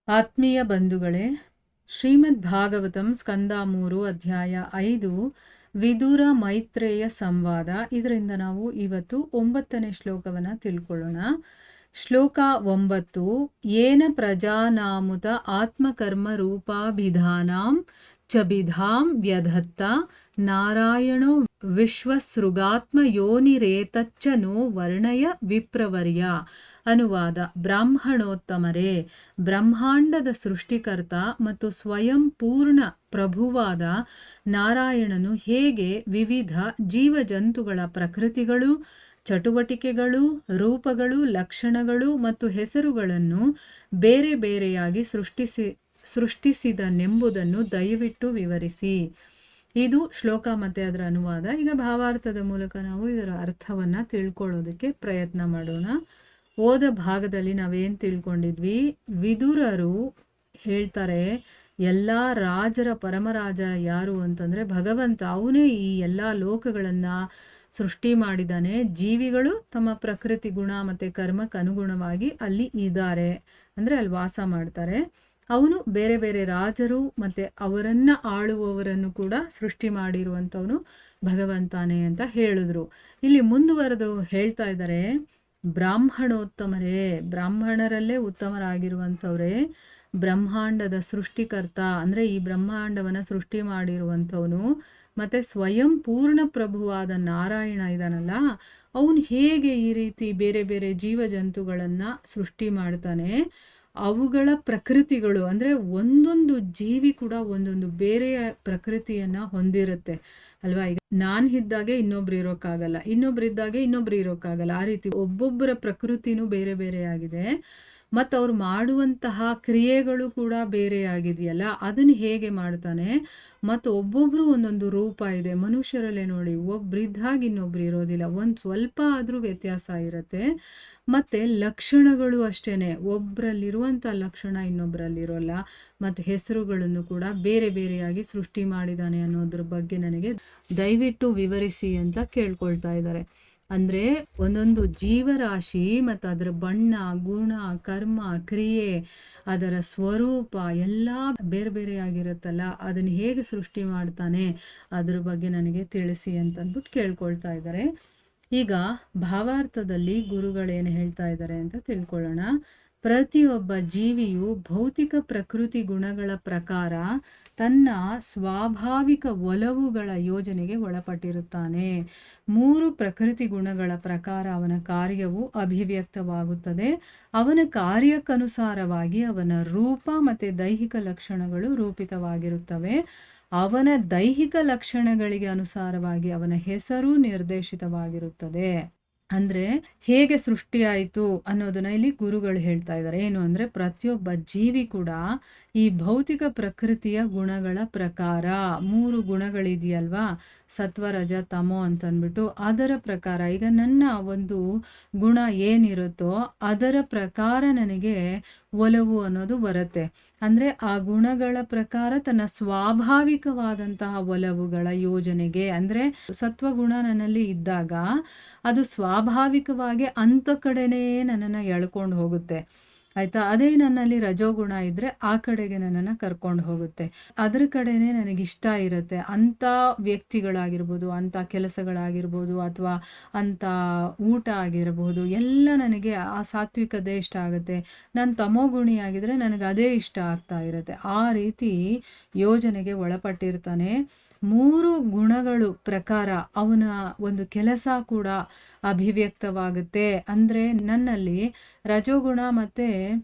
ಆತ್ಮೀಯ ಬಂಧುಗಳೇ, ಶ್ರೀಮದ್ ಭಾಗವತಂ ಸ್ಕಂದ 3 ಅಧ್ಯಾಯ 5 ವಿದುರ ಮೈತ್ರೇಯ ಸಂವಾದ. ಇದರಿಂದ ನಾವು ಇವತ್ತು 9ನೇ ಶ್ಲೋಕವನ್ನು ತಿಳ್ಕೊಳ್ಳೋಣ. ಶ್ಲೋಕ 9. ಏನ ಪ್ರಜಾನಾಮುತ ಆತ್ಮಕರ್ಮ ರೂಪಾಭಿಧಾನಾಂ ಚಬಿಧಾಂ ವ್ಯಧತ್ತ ನಾರಾಯಣೋ ವಿಶ್ವಸೃಗಾತ್ಮ ಯೋನಿರೇತಚ್ಚ ನೋ ವರ್ಣಯ ವಿಪ್ರವರ್ಯ. ಅನುವಾದ: ಬ್ರಾಹ್ಮಣೋತ್ತಮರೇ, ಬ್ರಹ್ಮಾಂಡದ ಸೃಷ್ಟಿಕರ್ತ ಮತ್ತು ಸ್ವಯಂ ಪೂರ್ಣ ಪ್ರಭುವಾದ ನಾರಾಯಣನು ಹೇಗೆ ವಿವಿಧ ಜೀವಜಂತುಗಳ ಪ್ರಕೃತಿಗಳು, ಚಟುವಟಿಕೆಗಳು, ರೂಪಗಳು, ಲಕ್ಷಣಗಳು ಮತ್ತು ಹೆಸರುಗಳನ್ನು ಬೇರೆ ಬೇರೆಯಾಗಿ ಸೃಷ್ಟಿಸಿದನೆಂಬುದನ್ನು ದಯವಿಟ್ಟು ವಿವರಿಸಿ. ಇದು ಶ್ಲೋಕ ಮತ್ತು ಅದರ ಅನುವಾದ. ಈಗ ಭಾವಾರ್ಥದ ಮೂಲಕ ನಾವು ಇದರ ಅರ್ಥವನ್ನು ತಿಳ್ಕೊಳ್ಳೋದಕ್ಕೆ ಪ್ರಯತ್ನ ಮಾಡೋಣ. ಓದ ಭಾಗದಲ್ಲಿ ನಾವೇನು ತಿಳ್ಕೊಂಡಿದ್ವಿ? ವಿದುರರು ಹೇಳ್ತಾರೆ, ಎಲ್ಲ ರಾಜರ ಪರಮರಾಜ ಯಾರು ಅಂತಂದರೆ ಭಗವಂತ. ಅವನೇ ಈ ಎಲ್ಲ ಲೋಕಗಳನ್ನು ಸೃಷ್ಟಿ ಮಾಡಿದ್ದಾನೆ. ಜೀವಿಗಳು ತಮ್ಮ ಪ್ರಕೃತಿ ಗುಣ ಮತ್ತು ಕರ್ಮಕ್ಕೆ ಅನುಗುಣವಾಗಿ ಅಲ್ಲಿ ಇದ್ದಾರೆ, ಅಂದರೆ ಅಲ್ಲಿ ವಾಸ ಮಾಡ್ತಾರೆ. ಅವನು ಬೇರೆ ಬೇರೆ ರಾಜರು ಮತ್ತು ಅವರನ್ನು ಆಳುವವರನ್ನು ಕೂಡ ಸೃಷ್ಟಿ ಮಾಡಿರುವಂಥವನು ಭಗವಂತಾನೆ ಅಂತ ಹೇಳಿದ್ರು. ಇಲ್ಲಿ ಮುಂದುವರೆದು ಹೇಳ್ತಾ ಇದ್ದಾರೆ, ಬ್ರಾಹ್ಮಣೋತ್ತಮರೇ, ಬ್ರಾಹ್ಮಣರಲ್ಲೇ ಉತ್ತಮರಾಗಿರುವಂಥವರೇ, ಬ್ರಹ್ಮಾಂಡದ ಸೃಷ್ಟಿಕರ್ತ ಅಂದರೆ ಈ ಬ್ರಹ್ಮಾಂಡವನ್ನು ಸೃಷ್ಟಿ ಮಾಡಿರುವಂಥವನು, ಮತ್ತು ಸ್ವಯಂ ಪೂರ್ಣ ಪ್ರಭುವಾದ ನಾರಾಯಣ ಇದಾನಲ್ಲ, ಅವನು ಹೇಗೆ ಈ ರೀತಿ ಬೇರೆ ಬೇರೆ ಜೀವಜಂತುಗಳನ್ನು ಸೃಷ್ಟಿ ಮಾಡ್ತಾನೆ. ಅವುಗಳ ಪ್ರಕೃತಿಗಳು ಅಂದರೆ ಒಂದೊಂದು ಜೀವಿ ಕೂಡ ಒಂದೊಂದು ಬೇರೆಯ ಪ್ರಕೃತಿಯನ್ನು ಹೊಂದಿರುತ್ತೆ ಅಲ್ವಾ. ಈಗ ನಾನು ಇದ್ದಾಗೆ ಇನ್ನೊಬ್ರು ಇರೋಕ್ಕಾಗಲ್ಲ, ಇನ್ನೊಬ್ರಿದ್ದಾಗೆ ಇನ್ನೊಬ್ರು ಇರೋಕ್ಕಾಗಲ್ಲ. ಆ ರೀತಿ ಒಬ್ಬೊಬ್ಬರ ಪ್ರಕೃತಿನೂ ಬೇರೆ ಬೇರೆ ಆಗಿದೆ. ಮತ್ತು ಅವ್ರು ಮಾಡುವಂತಹ ಕ್ರಿಯೆಗಳು ಕೂಡ ಬೇರೆಯಾಗಿದೆಯಲ್ಲ, ಅದನ್ನು ಹೇಗೆ ಮಾಡ್ತಾನೆ. ಮತ್ತು ಒಬ್ಬೊಬ್ಬರು ಒಂದೊಂದು ರೂಪ ಇದೆ. ಮನುಷ್ಯರಲ್ಲೇ ನೋಡಿ, ಒಬ್ರಿದ್ದಾಗಿ ಇನ್ನೊಬ್ರು ಇರೋದಿಲ್ಲ, ಒಂದು ಸ್ವಲ್ಪ ಆದರೂ ವ್ಯತ್ಯಾಸ ಇರುತ್ತೆ. ಮತ್ತು ಲಕ್ಷಣಗಳು ಅಷ್ಟೇ, ಒಬ್ಬರಲ್ಲಿರುವಂಥ ಲಕ್ಷಣ ಇನ್ನೊಬ್ಬರಲ್ಲಿರೋಲ್ಲ. ಮತ್ತು ಹೆಸರುಗಳನ್ನು ಕೂಡ ಬೇರೆ ಬೇರೆಯಾಗಿ ಸೃಷ್ಟಿ ಮಾಡಿದ್ದಾನೆ ಅನ್ನೋದ್ರ ಬಗ್ಗೆ ನನಗೆ ದಯವಿಟ್ಟು ವಿವರಿಸಿ ಅಂತ ಕೇಳ್ಕೊಳ್ತಾ ಇದ್ದಾರೆ. ಅಂದರೆ ಒಂದೊಂದು ಜೀವರಾಶಿ ಮತ್ತು ಅದರ ಬಣ್ಣ, ಗುಣ, ಕರ್ಮ, ಕ್ರಿಯೆ, ಅದರ ಸ್ವರೂಪ ಎಲ್ಲ ಬೇರೆ ಬೇರೆಯಾಗಿರುತ್ತಲ್ಲ, ಅದನ್ನು ಹೇಗೆ ಸೃಷ್ಟಿ ಮಾಡ್ತಾನೆ ಅದ್ರ ಬಗ್ಗೆ ನನಗೆ ತಿಳಿಸಿ ಅಂತಂದ್ಬಿಟ್ಟು ಕೇಳ್ಕೊಳ್ತಾ ಇದ್ದಾರೆ. ಈಗ ಭಾವಾರ್ಥದಲ್ಲಿ ಗುರುಗಳೇನು ಹೇಳ್ತಾ ಇದ್ದಾರೆ ಅಂತ ತಿಳ್ಕೊಳ್ಳೋಣ. ಪ್ರತಿಯೊಬ್ಬ ಜೀವಿಯು ಭೌತಿಕ ಪ್ರಕೃತಿ ಗುಣಗಳ ಪ್ರಕಾರ ತನ್ನ ಸ್ವಾಭಾವಿಕ ಒಲವುಗಳ ಯೋಜನೆಗೆ ಒಳಪಟ್ಟಿರುತ್ತಾನೆ. 3 ಪ್ರಕೃತಿ ಗುಣಗಳ ಪ್ರಕಾರ ಅವನ ಕಾರ್ಯವು ಅಭಿವ್ಯಕ್ತವಾಗುತ್ತದೆ. ಅವನ ಕಾರ್ಯಕ್ಕನುಸಾರವಾಗಿ ಅವನ ರೂಪ ಮತ್ತು ದೈಹಿಕ ಲಕ್ಷಣಗಳು ರೂಪಿತವಾಗಿರುತ್ತವೆ. ಅವನ ದೈಹಿಕ ಲಕ್ಷಣಗಳಿಗೆ ಅನುಸಾರವಾಗಿ ಅವನ ಹೆಸರು ನಿರ್ದೇಶಿತವಾಗಿರುತ್ತದೆ. ಅಂದರೆ ಹೇಗೆ ಸೃಷ್ಟಿಯಾಯಿತು ಅನ್ನೋದನ್ನ ಇಲ್ಲಿ ಗುರುಗಳು ಹೇಳ್ತಾ ಇದ್ದಾರೆ. ಏನು ಅಂದರೆ ಪ್ರತಿಯೊಬ್ಬ ಜೀವಿ ಕೂಡ ಈ ಭೌತಿಕ ಪ್ರಕೃತಿಯ ಗುಣಗಳ ಪ್ರಕಾರ 3 ಗುಣಗಳಿದೆಯಲ್ವಾ, ಸತ್ವ, ರಜ, ತಮೋ ಅಂತಂದ್ಬಿಟ್ಟು, ಅದರ ಪ್ರಕಾರ ಈಗ ನನ್ನ ಒಂದು ಗುಣ ಏನಿರುತ್ತೋ ಅದರ ಪ್ರಕಾರ ನನಗೆ ಒಲವು ಅನ್ನೋದು ಬರುತ್ತೆ. ಅಂದರೆ ಆ ಗುಣಗಳ ಪ್ರಕಾರ ತನ್ನ ಸ್ವಾಭಾವಿಕವಾದಂತಹ ಒಲವುಗಳ ಯೋಜನೆಗೆ, ಅಂದರೆ ಸತ್ವಗುಣ ನನ್ನಲ್ಲಿ ಇದ್ದಾಗ ಅದು ಸ್ವಾಭಾವಿಕವಾಗಿ ಅಂಥ ಕಡೆನೇ ನನ್ನನ್ನು ಎಳ್ಕೊಂಡು ಹೋಗುತ್ತೆ, ಆಯಿತಾ. ಅದೇ ನನ್ನಲ್ಲಿ ರಜೋಗುಣ ಇದ್ದರೆ ಆ ಕಡೆಗೆ ನನ್ನನ್ನು ಕರ್ಕೊಂಡು ಹೋಗುತ್ತೆ, ಅದ್ರ ಕಡೆನೇ ನನಗಿಷ್ಟ ಇರುತ್ತೆ. ಅಂಥ ವ್ಯಕ್ತಿಗಳಾಗಿರ್ಬೋದು, ಅಂಥ ಕೆಲಸಗಳಾಗಿರ್ಬೋದು, ಅಥವಾ ಅಂಥ ಊಟ ಆಗಿರ್ಬೋದು, ಎಲ್ಲ ನನಗೆ ಆ ಸಾತ್ವಿಕದೇ ಇಷ್ಟ ಆಗುತ್ತೆ. ನಾನು ತಮೋಗುಣಿಯಾಗಿದ್ದರೆ ನನಗೆ ಅದೇ ಇಷ್ಟ ಆಗ್ತಾ ಇರುತ್ತೆ. ಆ ರೀತಿ ಯೋಜನೆಗೆ ಒಳಪಟ್ಟಿರ್ತಾನೆ. 3 ಗುಣಗಳು ಪ್ರಕಾರ ಅವನ ಒಂದು ಕೆಲಸ ಕೂಡ ಅಭಿವ್ಯಕ್ತವಾಗುತ್ತೆ. ಅಂದರೆ ನನ್ನಲ್ಲಿ ರಜೋಗುಣ ಮತ್ತು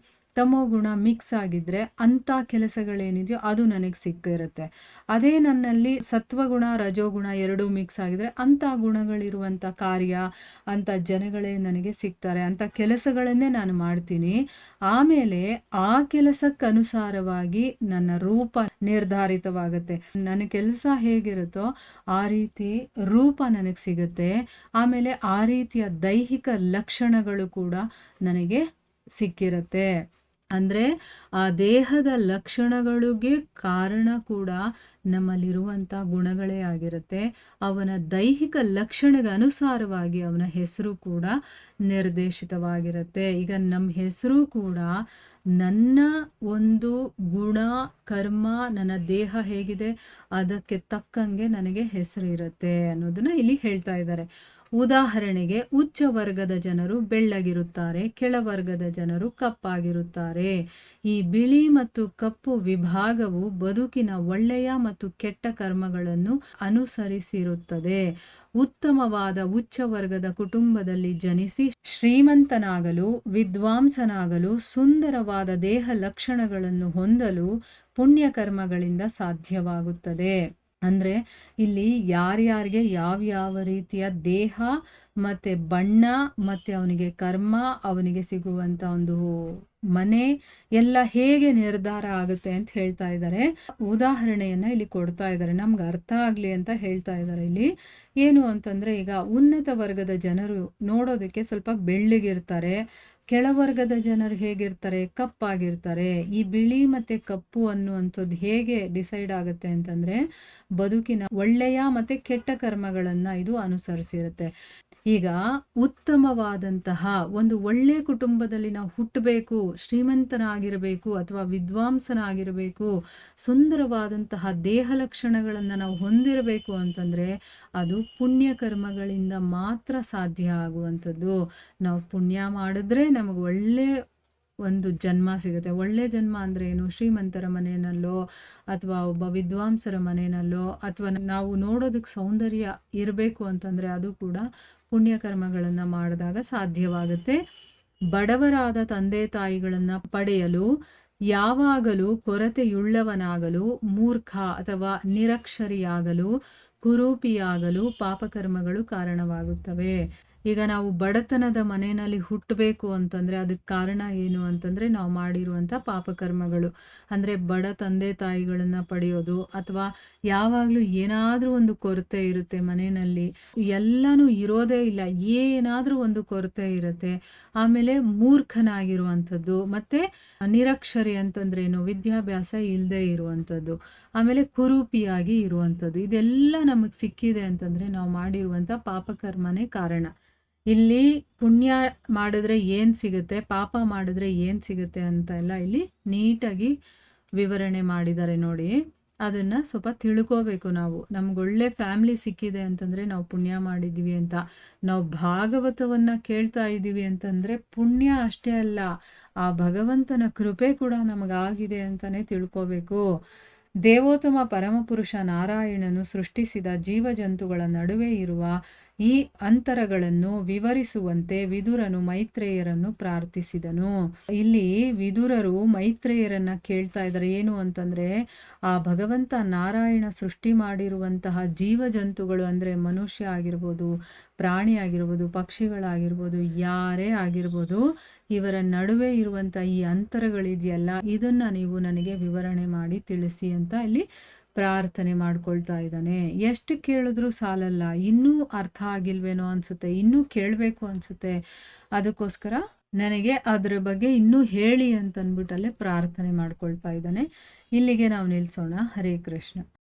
ತಮೋಗುಣ ಮಿಕ್ಸ್ ಆಗಿದ್ದರೆ ಅಂಥ ಕೆಲಸಗಳೇನಿದೆಯೋ ಅದು ನನಗೆ ಸಿಕ್ಕಿರುತ್ತೆ. ಅದೇ ನನ್ನಲ್ಲಿ ಸತ್ವಗುಣ, ರಜೋಗುಣ ಎರಡೂ ಮಿಕ್ಸ್ ಆಗಿದ್ರೆ ಅಂಥ ಗುಣಗಳಿರುವಂಥ ಕಾರ್ಯ, ಅಂಥ ಜನಗಳೇ ನನಗೆ ಸಿಗ್ತಾರೆ, ಅಂಥ ಕೆಲಸಗಳನ್ನೇ ನಾನು ಮಾಡ್ತೀನಿ. ಆಮೇಲೆ ಆ ಕೆಲಸಕ್ಕನುಸಾರವಾಗಿ ನನ್ನ ರೂಪ ನಿರ್ಧಾರಿತವಾಗುತ್ತೆ. ನನ್ನ ಕೆಲಸ ಹೇಗಿರುತ್ತೋ ಆ ರೀತಿ ರೂಪ ನನಗೆ ಸಿಗುತ್ತೆ. ಆಮೇಲೆ ಆ ರೀತಿಯ ದೈಹಿಕ ಲಕ್ಷಣಗಳು ಕೂಡ ನನಗೆ ಸಿಕ್ಕಿರುತ್ತೆ. ಅಂದರೆ ಆ ದೇಹದ ಲಕ್ಷಣಗಳಿಗೆ ಕಾರಣ ಕೂಡ ನಮ್ಮಲ್ಲಿರುವಂಥ ಗುಣಗಳೇ ಆಗಿರುತ್ತೆ. ಅವನ ದೈಹಿಕ ಲಕ್ಷಣಕ್ಕೆ ಅನುಸಾರವಾಗಿ ಅವನ ಹೆಸರು ಕೂಡ ನಿರ್ದೇಶಿತವಾಗಿರುತ್ತೆ. ಈಗ ನಮ್ಮ ಹೆಸರು ಕೂಡ ನನ್ನ ಒಂದು ಗುಣ, ಕರ್ಮ, ನನ್ನ ದೇಹ ಹೇಗಿದೆ ಅದಕ್ಕೆ ತಕ್ಕಂಗೆ ನನಗೆ ಹೆಸರು ಇರುತ್ತೆ ಅನ್ನೋದನ್ನ ಇಲ್ಲಿ ಹೇಳ್ತಾ ಇದ್ದಾರೆ. ಉದಾಹರಣೆಗೆ ಉಚ್ಚ ವರ್ಗದ ಜನರು ಬೆಳ್ಳಗಿರುತ್ತಾರೆ, ಕೆಳವರ್ಗದ ಜನರು ಕಪ್ಪಾಗಿರುತ್ತಾರೆ. ಈ ಬಿಳಿ ಮತ್ತು ಕಪ್ಪು ವಿಭಾಗವು ಬದುಕಿನ ಒಳ್ಳೆಯ ಮತ್ತು ಕೆಟ್ಟ ಕರ್ಮಗಳನ್ನು ಅನುಸರಿಸಿರುತ್ತದೆ. ಉತ್ತಮವಾದ ಉಚ್ಚ ವರ್ಗದ ಕುಟುಂಬದಲ್ಲಿ ಜನಿಸಿ ಶ್ರೀಮಂತನಾಗಲು, ವಿದ್ವಾಂಸನಾಗಲು, ಸುಂದರವಾದ ದೇಹ ಲಕ್ಷಣಗಳನ್ನು ಹೊಂದಲು ಪುಣ್ಯಕರ್ಮಗಳಿಂದ ಸಾಧ್ಯವಾಗುತ್ತದೆ. ಅಂದರೆ ಇಲ್ಲಿ ಯಾರ್ಯಾರಿಗೆ ಯಾವ ರೀತಿಯ ದೇಹ ಮತ್ತು ಬಣ್ಣ ಮತ್ತು ಅವನಿಗೆ ಕರ್ಮ, ಅವನಿಗೆ ಸಿಗುವಂಥ ಒಂದು ಮನೆ ಎಲ್ಲ ಹೇಗೆ ನಿರ್ಧಾರ ಆಗುತ್ತೆ ಅಂತ ಹೇಳ್ತಾ ಇದ್ದಾರೆ. ಉದಾಹರಣೆಯನ್ನು ಇಲ್ಲಿ ಕೊಡ್ತಾ ಇದ್ದಾರೆ, ನಮ್ಗೆ ಅರ್ಥ ಆಗಲಿ ಅಂತ ಹೇಳ್ತಾ ಇದ್ದಾರೆ. ಇಲ್ಲಿ ಏನು ಅಂತಂದರೆ, ಈಗ ಉನ್ನತ ವರ್ಗದ ಜನರು ನೋಡೋದಕ್ಕೆ ಸ್ವಲ್ಪ ಬೆಳ್ಳಗಿರ್ತಾರೆ, ಕೆಳವರ್ಗದ ಜನರು ಹೇಗಿರ್ತಾರೆ, ಕಪ್ಪಾಗಿರ್ತಾರೆ. ಈ ಬಿಳಿ ಮತ್ತು ಕಪ್ಪು ಅನ್ನುವಂಥದ್ದು ಹೇಗೆ ಡಿಸೈಡ್ ಆಗುತ್ತೆ ಅಂತಂದರೆ, ಬದುಕಿನ ಒಳ್ಳೆಯ ಮತ್ತು ಕೆಟ್ಟ ಕರ್ಮಗಳನ್ನು ಇದು ಅನುಸರಿಸಿರುತ್ತೆ. ಈಗ ಉತ್ತಮವಾದಂತಹ ಒಂದು ಒಳ್ಳೆ ಕುಟುಂಬದಲ್ಲಿ ನಾವು ಹುಟ್ಟಬೇಕು, ಶ್ರೀಮಂತನಾಗಿರಬೇಕು ಅಥವಾ ವಿದ್ವಾಂಸನಾಗಿರಬೇಕು, ಸುಂದರವಾದಂತಹ ದೇಹ ಲಕ್ಷಣಗಳನ್ನು ನಾವು ಹೊಂದಿರಬೇಕು ಅಂತಂದರೆ ಅದು ಪುಣ್ಯ ಕರ್ಮಗಳಿಂದ ಮಾತ್ರ ಸಾಧ್ಯ ಆಗುವಂಥದ್ದು. ನಾವು ಪುಣ್ಯ ಮಾಡಿದ್ರೆ ನಮಗೆ ಒಳ್ಳೆ ಒಂದು ಜನ್ಮ ಸಿಗುತ್ತೆ. ಒಳ್ಳೆ ಜನ್ಮ ಅಂದರೆ ಏನು? ಶ್ರೀಮಂತರ ಮನೆಯಲ್ಲೋ ಅಥವಾ ಒಬ್ಬ ವಿದ್ವಾಂಸರ ಮನೆಯಲ್ಲೋ, ಅಥವಾ ನಾವು ನೋಡೋದಕ್ಕೆ ಸೌಂದರ್ಯ ಇರಬೇಕು ಅಂತಂದರೆ ಅದು ಕೂಡ ಪುಣ್ಯಕರ್ಮಗಳನ್ನು ಮಾಡಿದಾಗ ಸಾಧ್ಯವಾಗುತ್ತೆ. ಬಡವರಾದ ತಂದೆ ತಾಯಿಗಳನ್ನು ಪಡೆಯಲು ಯಾವಾಗಲೂ ಕೊರತೆಯುಳ್ಳವನಾಗಲು, ಮೂರ್ಖ ಅಥವಾ ನಿರಕ್ಷರಿಯಾಗಲು, ಕುರೂಪಿಯಾಗಲು ಪಾಪಕರ್ಮಗಳು ಕಾರಣವಾಗುತ್ತವೆ. ಈಗ ನಾವು ಬಡತನದ ಮನೆಯಲ್ಲಿ ಹುಟ್ಟಬೇಕು ಅಂತಂದರೆ ಅದಕ್ಕೆ ಕಾರಣ ಏನು ಅಂತಂದರೆ ನಾವು ಮಾಡಿರುವಂಥ ಪಾಪಕರ್ಮಗಳು. ಅಂದರೆ ಬಡ ತಂದೆ ತಾಯಿಗಳನ್ನು ಪಡೆಯೋದು, ಅಥವಾ ಯಾವಾಗಲೂ ಏನಾದರೂ ಒಂದು ಕೊರತೆ ಇರುತ್ತೆ ಮನೆಯಲ್ಲಿ, ಎಲ್ಲನೂ ಇರೋದೇ ಇಲ್ಲ, ಏನಾದರೂ ಒಂದು ಕೊರತೆ ಇರುತ್ತೆ. ಆಮೇಲೆ ಮೂರ್ಖನಾಗಿರುವಂಥದ್ದು, ಮತ್ತು ನಿರಕ್ಷರಿ ಅಂತಂದ್ರೇನು, ವಿದ್ಯಾಭ್ಯಾಸ ಇಲ್ಲದೆ ಇರುವಂಥದ್ದು, ಆಮೇಲೆ ಕುರೂಪಿಯಾಗಿ ಇರುವಂಥದ್ದು. ಇದೆಲ್ಲ ನಮಗೆ ಸಿಕ್ಕಿದೆ ಅಂತಂದರೆ ನಾವು ಮಾಡಿರುವಂಥ ಪಾಪಕರ್ಮನೇ ಕಾರಣ. ಇಲ್ಲಿ ಪುಣ್ಯ ಮಾಡಿದ್ರೆ ಏನು ಸಿಗುತ್ತೆ, ಪಾಪ ಮಾಡಿದ್ರೆ ಏನು ಸಿಗುತ್ತೆ ಅಂತ ಎಲ್ಲ ಇಲ್ಲಿ ನೀಟಾಗಿ ವಿವರಣೆ ಮಾಡಿದ್ದಾರೆ ನೋಡಿ. ಅದನ್ನು ಸ್ವಲ್ಪ ತಿಳ್ಕೋಬೇಕು ನಾವು. ನಮ್ಗೊಳ್ಳೆ ಫ್ಯಾಮ್ಲಿ ಸಿಕ್ಕಿದೆ ಅಂತಂದರೆ ನಾವು ಪುಣ್ಯ ಮಾಡಿದ್ದೀವಿ ಅಂತ. ನಾವು ಭಾಗವತವನ್ನು ಕೇಳ್ತಾ ಇದ್ದೀವಿ ಅಂತಂದರೆ ಪುಣ್ಯ ಅಷ್ಟೇ ಅಲ್ಲ, ಆ ಭಗವಂತನ ಕೃಪೆ ಕೂಡ ನಮಗಾಗಿದೆ ಅಂತಲೇ ತಿಳ್ಕೋಬೇಕು. ದೇವೋತ್ತಮ ಪರಮಪುರುಷ ನಾರಾಯಣನು ಸೃಷ್ಟಿಸಿದ ಜೀವಜಂತುಗಳ ನಡುವೆ ಇರುವ ಈ ಅಂತರಗಳನ್ನು ವಿವರಿಸುವಂತೆ ವಿದುರನು ಮೈತ್ರೇಯರನ್ನು ಪ್ರಾರ್ಥಿಸಿದನು. ಇಲ್ಲಿ ವಿದುರರು ಮೈತ್ರೇಯರನ್ನ ಕೇಳ್ತಾ ಇದ್ದಾರೆ, ಏನು ಅಂತಂದರೆ ಆ ಭಗವಂತ ನಾರಾಯಣ ಸೃಷ್ಟಿ ಮಾಡಿರುವಂತಹ ಜೀವಜಂತುಗಳು, ಅಂದರೆ ಮನುಷ್ಯ ಆಗಿರ್ಬೋದು, ಪ್ರಾಣಿ ಆಗಿರ್ಬೋದು, ಪಕ್ಷಿಗಳಾಗಿರ್ಬೋದು, ಯಾರೇ ಆಗಿರ್ಬೋದು, ಇವರ ನಡುವೆ ಇರುವಂಥ ಈ ಅಂತರಗಳಿದೆಯಲ್ಲ, ಇದನ್ನು ನೀವು ನನಗೆ ವಿವರಣೆ ಮಾಡಿ ತಿಳಿಸಿ ಅಂತ ಇಲ್ಲಿ ಪ್ರಾರ್ಥನೆ ಮಾಡ್ಕೊಳ್ತಾ ಇದ್ದಾನೆ. ಎಷ್ಟು ಕೇಳಿದ್ರೂ ಸಾಲಲ್ಲ, ಇನ್ನೂ ಅರ್ಥ ಆಗಿಲ್ವೇನೋ ಅನಿಸುತ್ತೆ, ಇನ್ನೂ ಕೇಳಬೇಕು ಅನಿಸುತ್ತೆ. ಅದಕ್ಕೋಸ್ಕರ ನನಗೆ ಅದರ ಬಗ್ಗೆ ಇನ್ನೂ ಹೇಳಿ ಅಂತಂದ್ಬಿಟ್ಟಲ್ಲೇ ಪ್ರಾರ್ಥನೆ ಮಾಡ್ಕೊಳ್ತಾ ಇದ್ದಾನೆ. ಇಲ್ಲಿಗೆ ನಾವು ನಿಲ್ಲಿಸೋಣ. ಹರೇ ಕೃಷ್ಣ.